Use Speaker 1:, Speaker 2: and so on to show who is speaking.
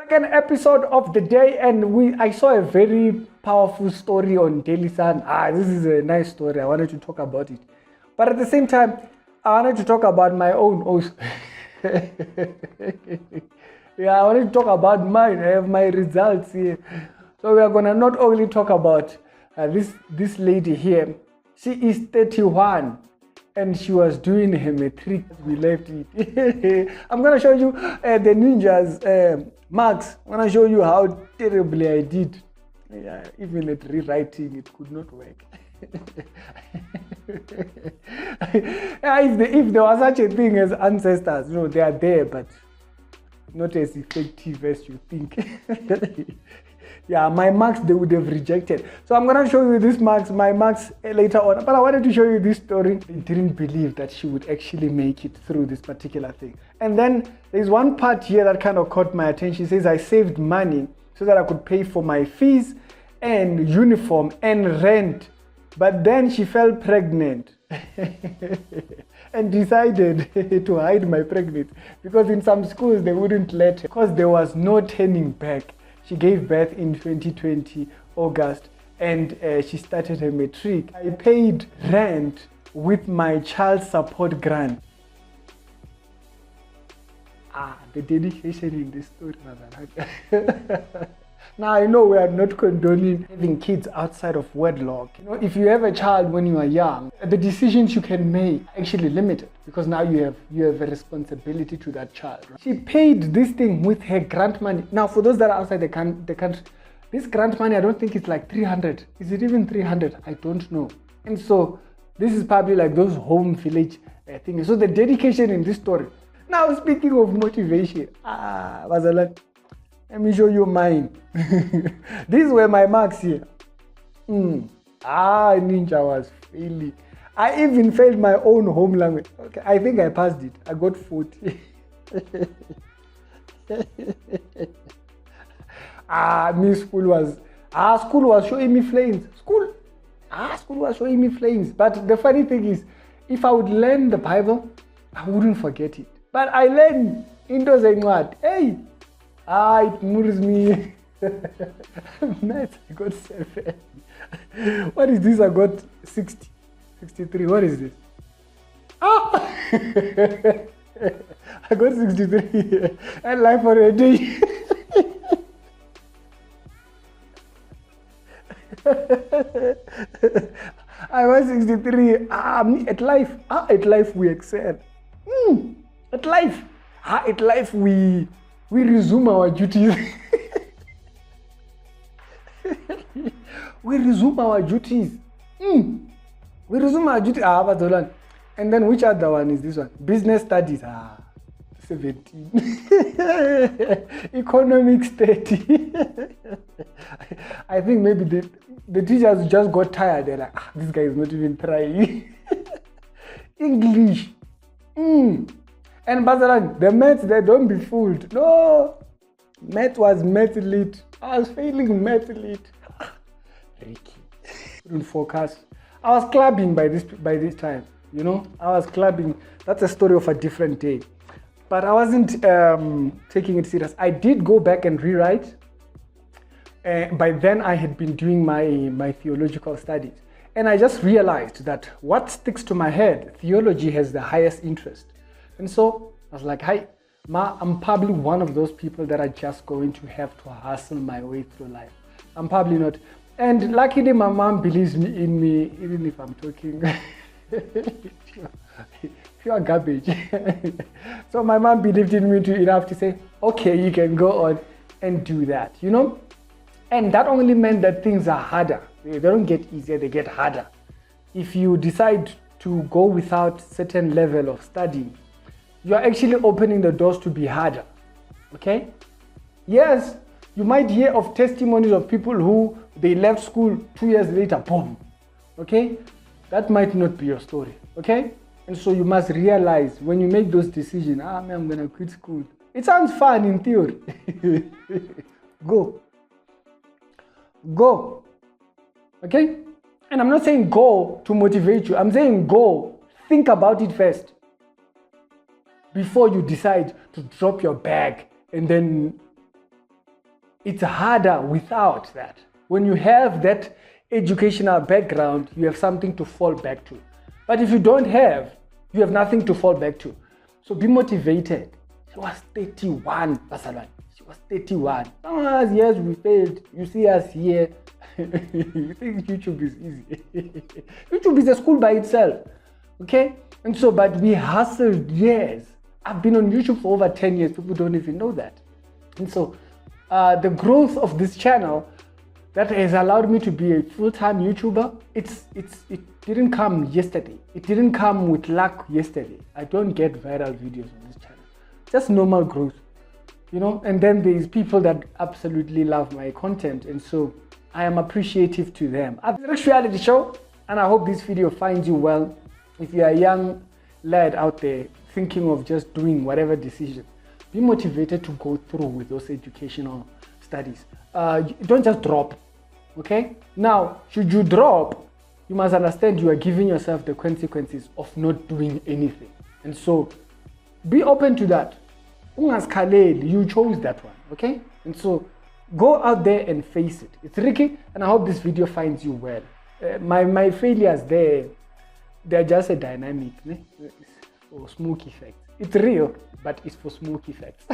Speaker 1: Second episode of the day, and I saw a very powerful story on Daily Sun. This is a nice story. I wanted to talk about it, but at the same time, I wanted to talk about my own. Yeah, I wanted to talk about mine. I have my results here, so we are gonna not only talk about this lady here. She is 31. And she was doing her matric. We left it. I'm gonna show you the ninjas marks. I'm gonna show you how terribly I did. Yeah, even at rewriting, it could not work. If there was such a thing as ancestors, they are there, but not as effective as you think. Yeah, my marks they would have rejected. So I'm gonna show you this marks, my marks later on. But I wanted to show you this story. They didn't believe that she would actually make it through this particular thing. And then there's one part here that kind of caught my attention. She says, I saved money so that I could pay for my fees and uniform and rent. But then she fell pregnant and decided to hide my pregnancy because in some schools they wouldn't let her because there was no turning back. She gave birth in 2020, August, and she started her matric. I paid rent with my child support grant. The dedication in this story. Now, I know we are not condoning having kids outside of wedlock. If you have a child when you are young, the decisions you can make are actually limited because now you have a responsibility to that child. Right? She paid this thing with her grant money. Now, for those that are outside the country, this grant money, I don't think it's like 300. Is it even 300? I don't know. And so this is probably like those home village things. So the dedication in this story. Now, speaking of motivation, Bazalan, let me show you mine. These were my marks here. Ninja was failing. I even failed my own home language. Okay, I think I passed it. I got 40. School was showing me flames. School was showing me flames. But the funny thing is, if I would learn the Bible, I wouldn't forget it. But I learned into saying what? Hey! It moves me. Maths, I got 7. What is this? I got 60. 63. What is this? I got 63. And life for a day. I was 63. At life we excel. At life we resume our duties. We resume our duties. We resume our duties. And then which other one is this one? Business studies. 17. Economics 30. I think maybe the teachers just got tired. They're like, this guy is not even trying. English. And Bazaran, the maths, they don't be fooled. No, math was math lit. I was failing math lit. Ricky, couldn't focus. I was clubbing by this time. I was clubbing. That's a story of a different day. But I wasn't taking it serious. I did go back and rewrite. By then, I had been doing my theological studies. And I just realized that what sticks to my head, theology has the highest interest. And so I was like, hi, Ma, I'm probably one of those people that are just going to have to hustle my way through life. I'm probably not. And luckily, my mom believes in me, even if I'm talking pure garbage. So my mom believed in me enough to say, okay, you can go on and do that, And that only meant that things are harder. They don't get easier, they get harder. If you decide to go without certain level of studying, you're actually opening the doors to be harder, okay? Yes, you might hear of testimonies of people who they left school 2 years later, boom, okay? That might not be your story, okay? And so you must realize when you make those decisions, man, I'm gonna quit school. It sounds fun in theory. Go, okay? And I'm not saying go to motivate you. I'm saying go, think about it first before you decide to drop your bag and then it's harder without that. When you have that educational background, you have something to fall back to. But if you don't have, you have nothing to fall back to. So be motivated. She was 31, Basalwan. She was 31. Yes, we failed. You see us here. You think YouTube is easy? YouTube is a school by itself. Okay? And so, but we hustled years. I've been on YouTube for over 10 years. People don't even know that. And so, the growth of this channel that has allowed me to be a full-time YouTuber, it didn't come yesterday. It didn't come with luck yesterday. I don't get viral videos on this channel. Just normal growth, you know. And then there's people that absolutely love my content, and so I am appreciative to them. It's the next reality show, and I hope this video finds you well. If you're a young lad out there thinking of just doing whatever decision, be motivated to go through with those educational studies. Don't just drop, okay? Now, should you drop, you must understand you are giving yourself the consequences of not doing anything. And so, be open to that. You chose that one, okay? And so, go out there and face it. It's Ricky, and I hope this video finds you well. My failures they're just a dynamic, or smoke effect. It's real, but it's for smoke effects.